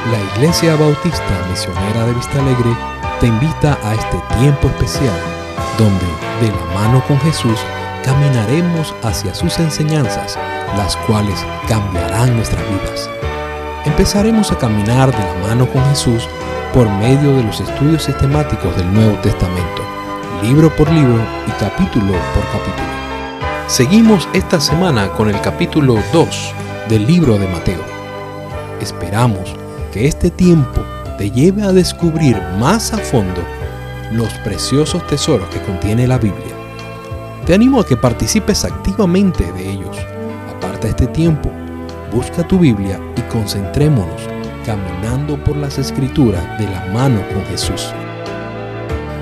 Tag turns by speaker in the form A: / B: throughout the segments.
A: La Iglesia Bautista Misionera de Vista Alegre te invita a este tiempo especial, donde, de la mano con Jesús, caminaremos hacia sus enseñanzas, las cuales cambiarán nuestras vidas. Empezaremos a caminar de la mano con Jesús por medio de los estudios sistemáticos del Nuevo Testamento, libro por libro y capítulo por capítulo. Seguimos esta semana con el capítulo 2 del libro de Mateo. Esperamos que este tiempo te lleve a descubrir más a fondo los preciosos tesoros que contiene la Biblia. Te animo a que participes activamente de ellos. Aparta este tiempo, busca tu Biblia y concentrémonos caminando por las Escrituras de la mano con Jesús.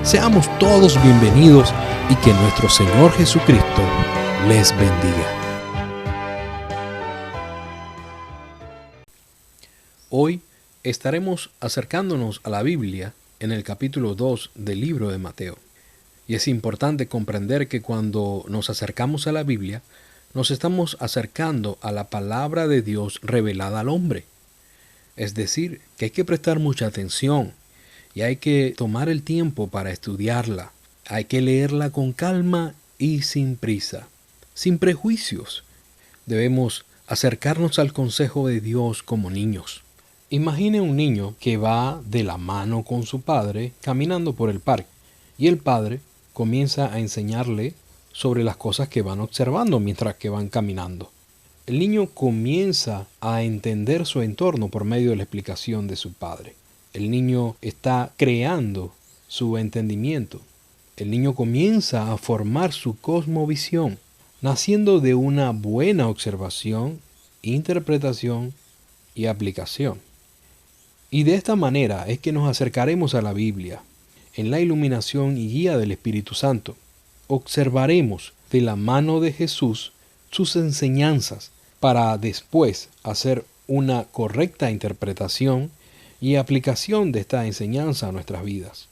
A: Seamos todos bienvenidos y que nuestro Señor Jesucristo les bendiga. Hoy estaremos acercándonos a la Biblia en el capítulo 2 del libro de Mateo. Y es importante comprender que cuando nos acercamos a la Biblia, nos estamos acercando a la palabra de Dios revelada al hombre. Es decir, que hay que prestar mucha atención y hay que tomar el tiempo para estudiarla. Hay que leerla con calma y sin prisa, sin prejuicios. Debemos acercarnos al consejo de Dios como niños. Imagine un niño que va de la mano con su padre caminando por el parque y el padre comienza a enseñarle sobre las cosas que van observando mientras que van caminando. El niño comienza a entender su entorno por medio de la explicación de su padre. El niño está creando su entendimiento. El niño comienza a formar su cosmovisión, naciendo de una buena observación, interpretación y aplicación. Y de esta manera es que nos acercaremos a la Biblia, en la iluminación y guía del Espíritu Santo. Observaremos de la mano de Jesús sus enseñanzas para después hacer una correcta interpretación y aplicación de esta enseñanza a nuestras vidas.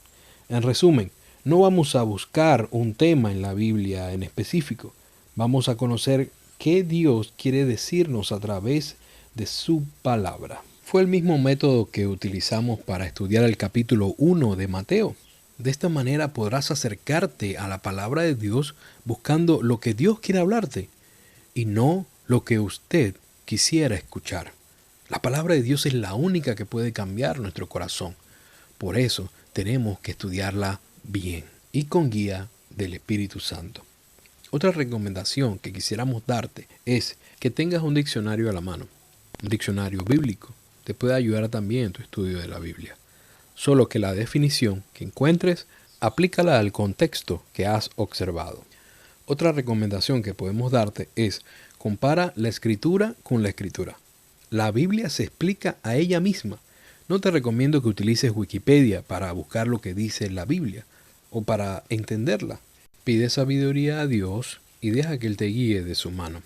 A: En resumen, no vamos a buscar un tema en la Biblia en específico. Vamos a conocer qué Dios quiere decirnos a través de su palabra. Fue el mismo método que utilizamos para estudiar el capítulo 1 de Mateo. De esta manera podrás acercarte a la palabra de Dios buscando lo que Dios quiere hablarte y no lo que usted quisiera escuchar. La palabra de Dios es la única que puede cambiar nuestro corazón. Por eso tenemos que estudiarla bien y con guía del Espíritu Santo. Otra recomendación que quisiéramos darte es que tengas un diccionario a la mano, un diccionario bíblico. Te puede ayudar también en tu estudio de la Biblia. Solo que la definición que encuentres, aplícala al contexto que has observado. Otra recomendación que podemos darte es compara la Escritura con la Escritura. La Biblia se explica a ella misma. No te recomiendo que utilices Wikipedia para buscar lo que dice la Biblia o para entenderla. Pide sabiduría a Dios y deja que Él te guíe de su mano.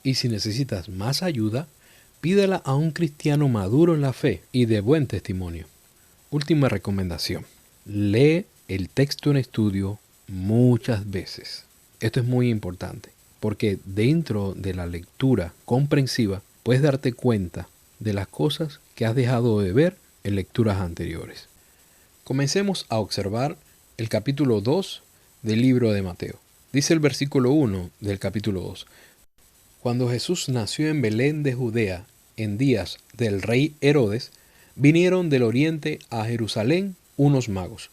A: Y si necesitas más ayuda, pídela a un cristiano maduro en la fe y de buen testimonio. Última recomendación. Lee el texto en estudio muchas veces. Esto es muy importante, porque dentro de la lectura comprensiva puedes darte cuenta de las cosas que has dejado de ver en lecturas anteriores. Comencemos a observar el capítulo 2 del libro de Mateo. Dice el versículo 1 del capítulo 2. Cuando Jesús nació en Belén de Judea, en días del rey Herodes, vinieron del oriente a Jerusalén unos magos.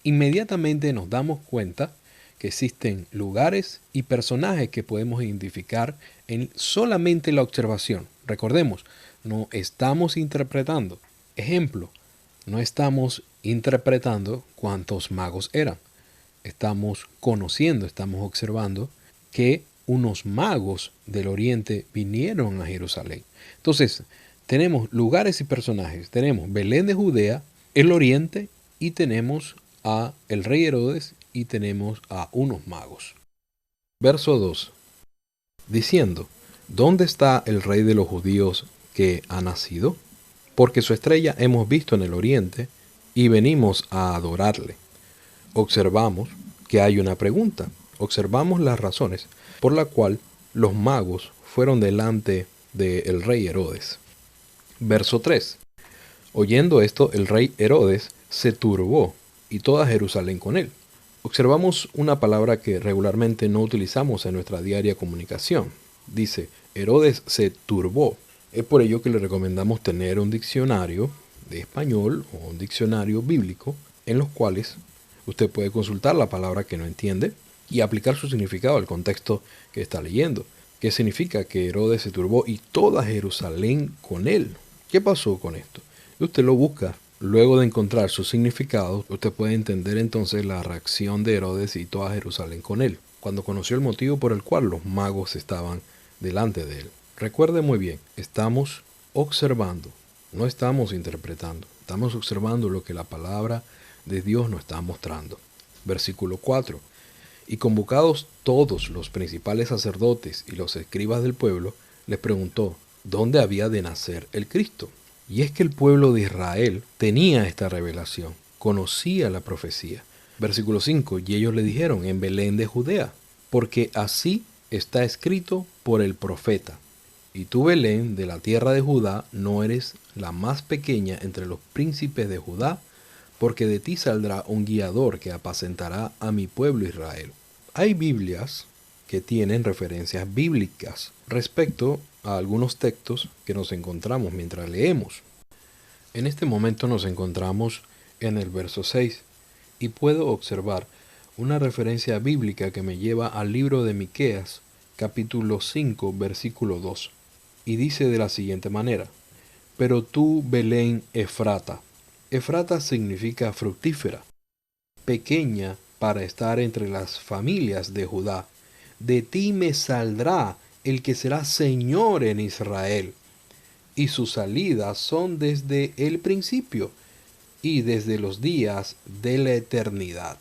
A: Inmediatamente nos damos cuenta que existen lugares y personajes que podemos identificar en solamente la observación. Recordemos, no estamos interpretando. Ejemplo, no estamos interpretando cuántos magos eran. Estamos conociendo, estamos observando que unos magos del oriente vinieron a Jerusalén. Entonces, tenemos lugares y personajes. Tenemos Belén de Judea, el oriente, y tenemos a el rey Herodes y tenemos a unos magos. Verso 2. Diciendo, ¿dónde está el rey de los judíos que ha nacido? Porque su estrella hemos visto en el oriente y venimos a adorarle. Observamos que hay una pregunta. Observamos las razones por la cual los magos fueron delante del rey Herodes. Verso 3. Oyendo esto, el rey Herodes se turbó y toda Jerusalén con él. Observamos una palabra que regularmente no utilizamos en nuestra diaria comunicación. Dice, Herodes se turbó. Es por ello que le recomendamos tener un diccionario de español o un diccionario bíblico en los cuales usted puede consultar la palabra que no entiende y aplicar su significado al contexto que está leyendo. ¿Qué significa que Herodes se turbó y toda Jerusalén con él? ¿Qué pasó con esto? Usted lo busca. Luego de encontrar su significado, usted puede entender entonces la reacción de Herodes y toda Jerusalén con él, cuando conoció el motivo por el cual los magos estaban delante de él. Recuerde muy bien, estamos observando, no estamos interpretando, estamos observando lo que la palabra de Dios nos está mostrando. Versículo 4. Y convocados todos los principales sacerdotes y los escribas del pueblo, les preguntó, ¿dónde había de nacer el Cristo? Y es que el pueblo de Israel tenía esta revelación, conocía la profecía. Versículo 5, y ellos le dijeron, en Belén de Judea, porque así está escrito por el profeta. Y tú, Belén, de la tierra de Judá, no eres la más pequeña entre los príncipes de Judá, porque de ti saldrá un guiador que apacentará a mi pueblo Israel. Hay Biblias que tienen referencias bíblicas respecto a algunos textos que nos encontramos mientras leemos. En este momento nos encontramos en el verso 6 y puedo observar una referencia bíblica que me lleva al libro de Miqueas, capítulo 5, versículo 2, y dice de la siguiente manera, pero tú, Belén Efrata. Efrata significa fructífera, pequeña para estar entre las familias de Judá. De ti me saldrá el que será Señor en Israel, y sus salidas son desde el principio y desde los días de la eternidad.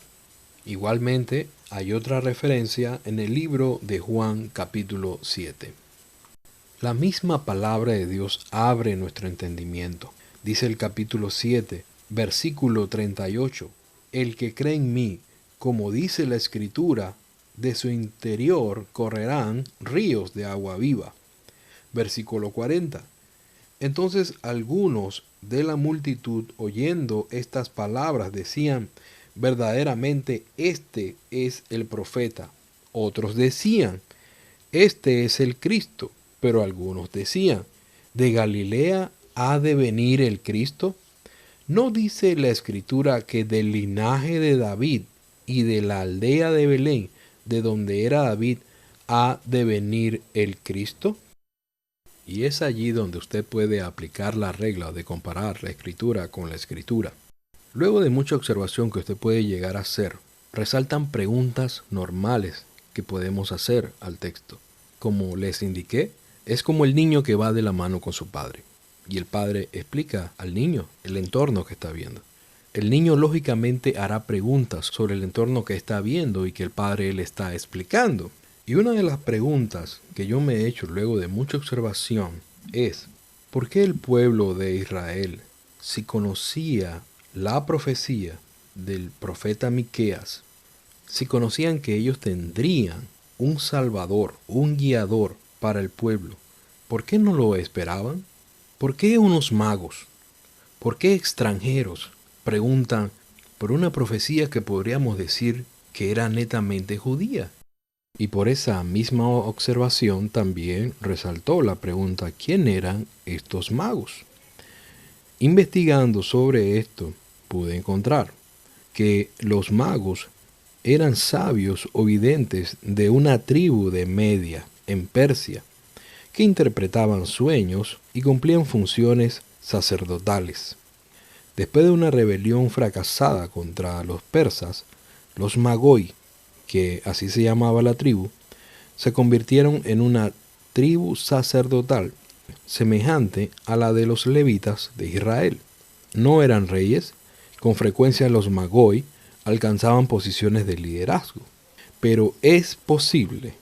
A: Igualmente, hay otra referencia en el libro de Juan capítulo 7. La misma palabra de Dios abre nuestro entendimiento. Dice el capítulo 7, versículo 38, el que cree en mí, como dice la Escritura, de su interior correrán ríos de agua viva. Versículo 40. Entonces algunos de la multitud, oyendo estas palabras, decían, verdaderamente este es el profeta. Otros decían, este es el Cristo. Pero algunos decían, ¿de Galilea ha de venir el Cristo? ¿No dice la Escritura que del linaje de David y de la aldea de Belén, de donde era David, ha de venir el Cristo? Y es allí donde usted puede aplicar la regla de comparar la Escritura con la Escritura. Luego de mucha observación que usted puede llegar a hacer, resaltan preguntas normales que podemos hacer al texto. Como les indiqué, es como el niño que va de la mano con su padre. Y el padre explica al niño el entorno que está viendo. El niño lógicamente hará preguntas sobre el entorno que está viendo y que el padre le está explicando. Y una de las preguntas que yo me he hecho luego de mucha observación es, ¿por qué el pueblo de Israel, si conocía la profecía del profeta Miqueas, si conocían que ellos tendrían un salvador, un guiador para el pueblo, ¿por qué no lo esperaban? ¿Por qué unos magos? ¿Por qué extranjeros preguntan por una profecía que podríamos decir que era netamente judía? Y por esa misma observación también resaltó la pregunta, ¿quién eran estos magos? Investigando sobre esto, pude encontrar que los magos eran sabios o videntes de una tribu de Media, en Persia, que interpretaban sueños y cumplían funciones sacerdotales. Después de una rebelión fracasada contra los persas, los Magoi, que así se llamaba la tribu, se convirtieron en una tribu sacerdotal, semejante a la de los levitas de Israel. No eran reyes, con frecuencia los Magoi alcanzaban posiciones de liderazgo, pero es posible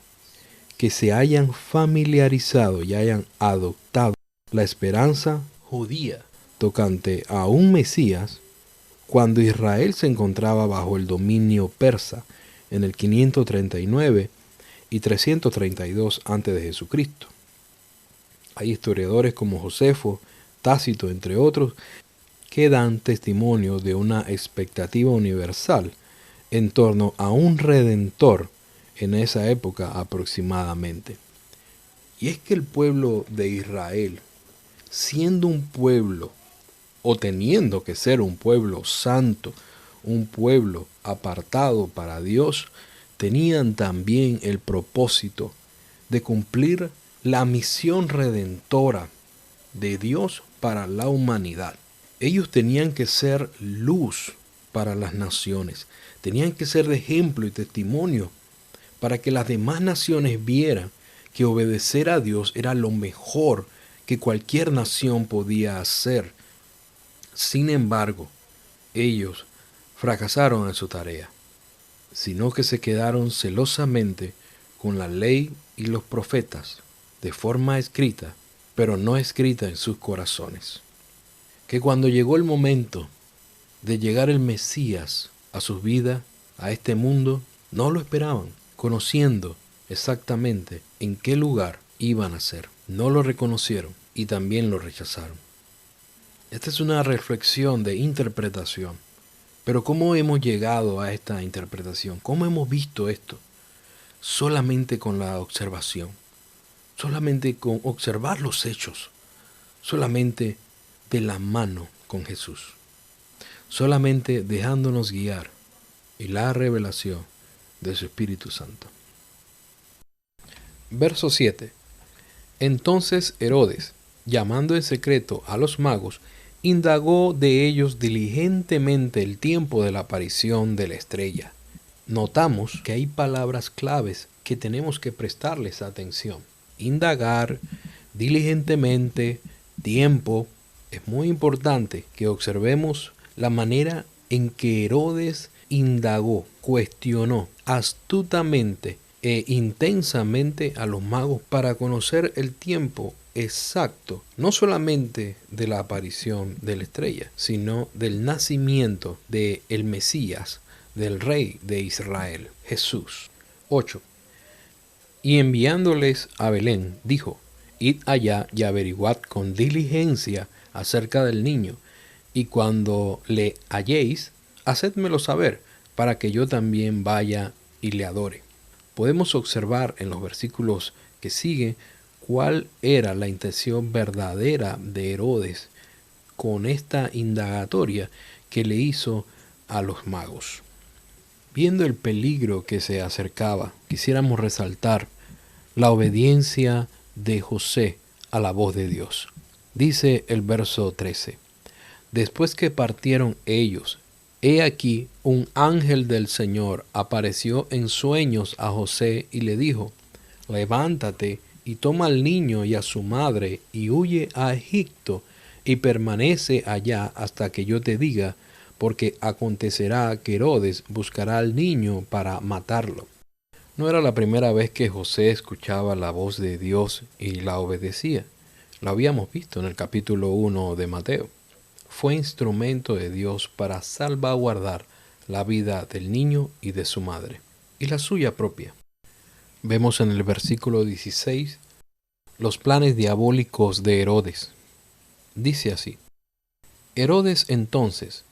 A: que se hayan familiarizado y hayan adoptado la esperanza judía tocante a un Mesías cuando Israel se encontraba bajo el dominio persa en el 539 y 332 a.C. Hay historiadores como Josefo, Tácito, entre otros, que dan testimonio de una expectativa universal en torno a un redentor en esa época aproximadamente. Y es que el pueblo de Israel, siendo un pueblo, o teniendo que ser un pueblo santo, un pueblo apartado para Dios, tenían también el propósito de cumplir la misión redentora de Dios para la humanidad. Ellos tenían que ser luz para las naciones, tenían que ser de ejemplo y testimonio para que las demás naciones vieran que obedecer a Dios era lo mejor que cualquier nación podía hacer. Sin embargo, ellos fracasaron en su tarea, sino que se quedaron celosamente con la ley y los profetas, de forma escrita, pero no escrita en sus corazones. Que cuando llegó el momento de llegar el Mesías a sus vidas, a este mundo, no lo esperaban, conociendo exactamente en qué lugar iban a ser. No lo reconocieron y también lo rechazaron. Esta es una reflexión de interpretación. Pero ¿cómo hemos llegado a esta interpretación? ¿Cómo hemos visto esto? Solamente con la observación, solamente con observar los hechos, solamente de la mano con Jesús, solamente dejándonos guiar y la revelación de su Espíritu Santo. Verso 7. Entonces Herodes, llamando en secreto a los magos, indagó de ellos diligentemente el tiempo de la aparición de la estrella. Notamos que hay palabras claves que tenemos que prestarles atención. Indagar, diligentemente, tiempo. Es muy importante que observemos la manera en que Herodes indagó, cuestionó astutamente e intensamente a los magos para conocer el tiempo exacto, no solamente de la aparición de la estrella, sino del nacimiento del Mesías, del Rey de Israel, Jesús. 8. Y enviándoles a Belén, dijo: Id allá y averiguad con diligencia acerca del niño, y cuando le halléis, hacedmelo saber, para que yo también vaya y le adore. Podemos observar en los versículos que siguen cuál era la intención verdadera de Herodes con esta indagatoria que le hizo a los magos. Viendo el peligro que se acercaba, quisiéramos resaltar la obediencia de José a la voz de Dios. Dice el verso 13: Después que partieron ellos, he aquí un ángel del Señor apareció en sueños a José y le dijo: Levántate y toma al niño y a su madre y huye a Egipto y permanece allá hasta que yo te diga, porque acontecerá que Herodes buscará al niño para matarlo. No era la primera vez que José escuchaba la voz de Dios y la obedecía. Lo habíamos visto en el capítulo 1 de Mateo. Fue instrumento de Dios para salvaguardar la vida del niño y de su madre, y la suya propia. Vemos en el versículo 16 los planes diabólicos de Herodes. Dice así: Herodes entonces,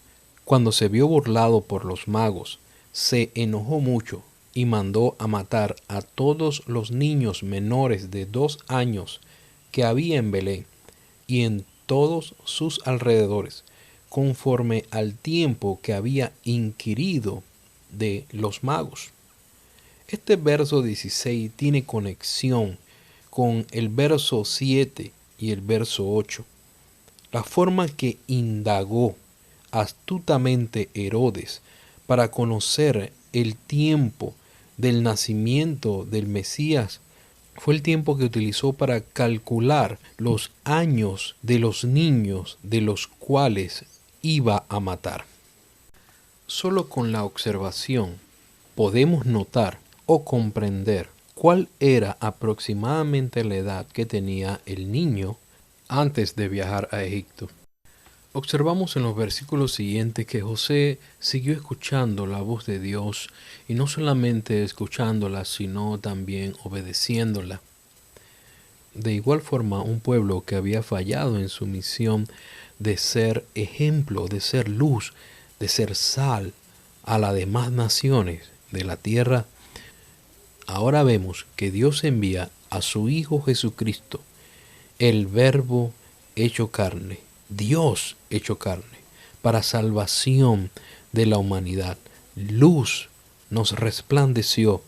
A: cuando se vio burlado por los magos, se enojó mucho y mandó a matar a todos los niños menores de 2 años que había en Belén y en todos sus alrededores, conforme al tiempo que había inquirido de los magos. Este verso 16 tiene conexión con el verso 7 y el verso 8. La forma que indagó astutamente Herodes para conocer el tiempo del nacimiento del Mesías fue el tiempo que utilizó para calcular los años de los niños de los cuales iba a matar. Solo con la observación podemos notar o comprender cuál era aproximadamente la edad que tenía el niño antes de viajar a Egipto. Observamos en los versículos siguientes que José siguió escuchando la voz de Dios, y no solamente escuchándola, sino también obedeciéndola. de igual forma un pueblo que había fallado en su misión de ser ejemplo, de ser luz, de ser sal a las demás naciones de la tierra. Ahora vemos que Dios envía a su Hijo Jesucristo, el Verbo hecho carne, Dios hecho carne, para salvación de la humanidad. Luz nos resplandeció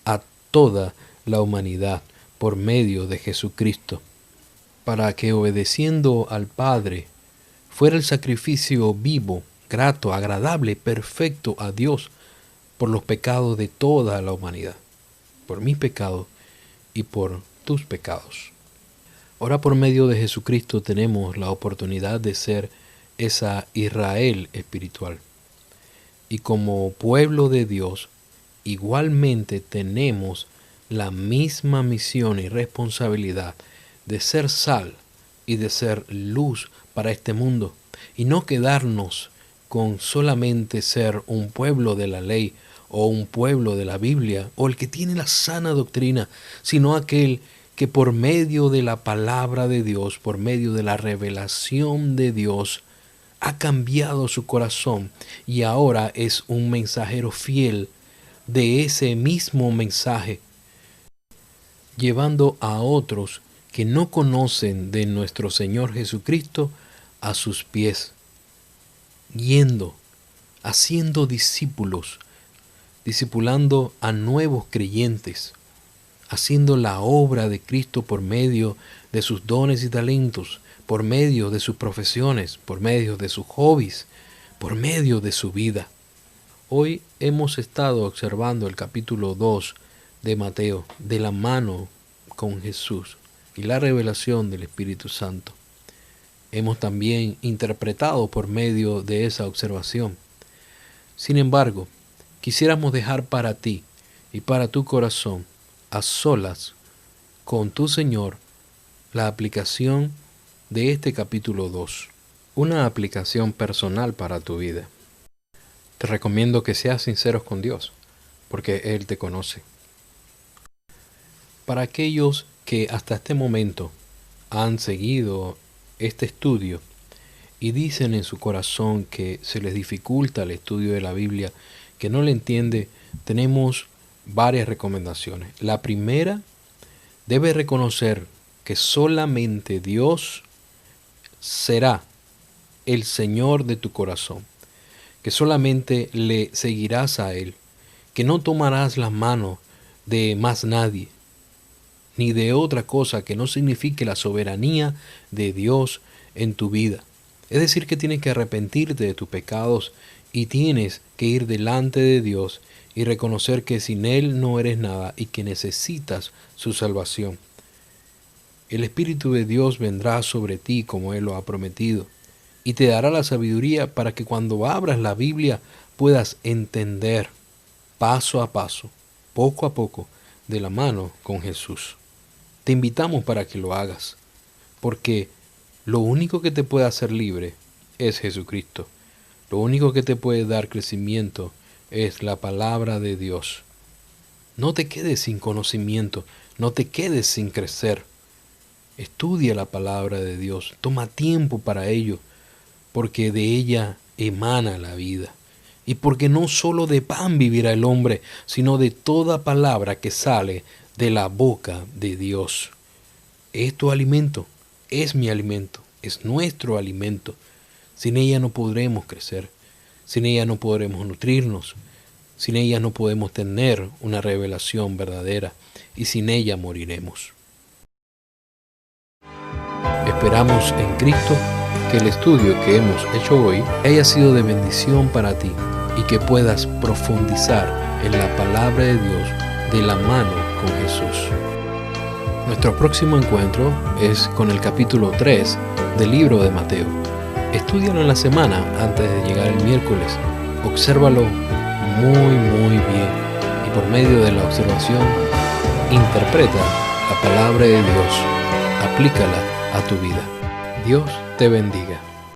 A: a toda la humanidad por medio de Jesucristo, para que obedeciendo al Padre fuera el sacrificio vivo, grato, agradable, perfecto a Dios por los pecados de toda la humanidad, por mis pecados y por tus pecados. Ahora por medio de Jesucristo tenemos la oportunidad de ser esa Israel espiritual. Y como pueblo de Dios, igualmente tenemos la misma misión y responsabilidad de ser sal y de ser luz para este mundo, y no quedarnos con solamente ser un pueblo de la ley o un pueblo de la Biblia o el que tiene la sana doctrina, sino aquel que por medio de la palabra de Dios, por medio de la revelación de Dios, ha cambiado su corazón y ahora es un mensajero fiel de ese mismo mensaje, llevando a otros que no conocen de nuestro Señor Jesucristo a sus pies, yendo, haciendo discípulos, discipulando a nuevos creyentes, haciendo la obra de Cristo por medio de sus dones y talentos, por medio de sus profesiones, por medio de sus hobbies, por medio de su vida. Hoy hemos estado observando el capítulo 2 de Mateo, de la mano con Jesús y la revelación del Espíritu Santo. Hemos también interpretado por medio de esa observación. Sin embargo, quisiéramos dejar para ti y para tu corazón, a solas con tu Señor, la aplicación de este capítulo 2. Una aplicación personal para tu vida. Te recomiendo que seas sinceros con Dios, porque Él te conoce. Para aquellos que hasta este momento han seguido este estudio y dicen en su corazón que se les dificulta el estudio de la Biblia, que no le entiende, tenemos varias recomendaciones. La primera, debe reconocer que solamente Dios será el Señor de tu corazón, que solamente le seguirás a Él, que no tomarás la mano de más nadie, ni de otra cosa que no signifique la soberanía de Dios en tu vida. Es decir, que tienes que arrepentirte de tus pecados y tienes que ir delante de Dios y reconocer que sin Él no eres nada y que necesitas su salvación. El Espíritu de Dios vendrá sobre ti como Él lo ha prometido y te dará la sabiduría para que cuando abras la Biblia puedas entender paso a paso, poco a poco, de la mano con Jesús. Te invitamos para que lo hagas, porque lo único que te puede hacer libre es Jesucristo. Lo único que te puede dar crecimiento es la palabra de Dios. No te quedes sin conocimiento, no te quedes sin crecer. Estudia la palabra de Dios, toma tiempo para ello, porque de ella emana la vida. Y porque no solo de pan vivirá el hombre, sino de toda palabra que sale de la boca de Dios. Es tu alimento, es mi alimento, es nuestro alimento. Sin ella no podremos crecer, sin ella no podremos nutrirnos, sin ella no podemos tener una revelación verdadera y sin ella moriremos. Esperamos en Cristo que el estudio que hemos hecho hoy haya sido de bendición para ti y que puedas profundizar en la palabra de Dios de la mano con Jesús. Nuestro próximo encuentro es con el capítulo 3 del libro de Mateo. Estúdialo en la semana antes de llegar el miércoles. Obsérvalo muy bien y por medio de la observación interpreta la palabra de Dios. Aplícala a tu vida. Dios te bendiga.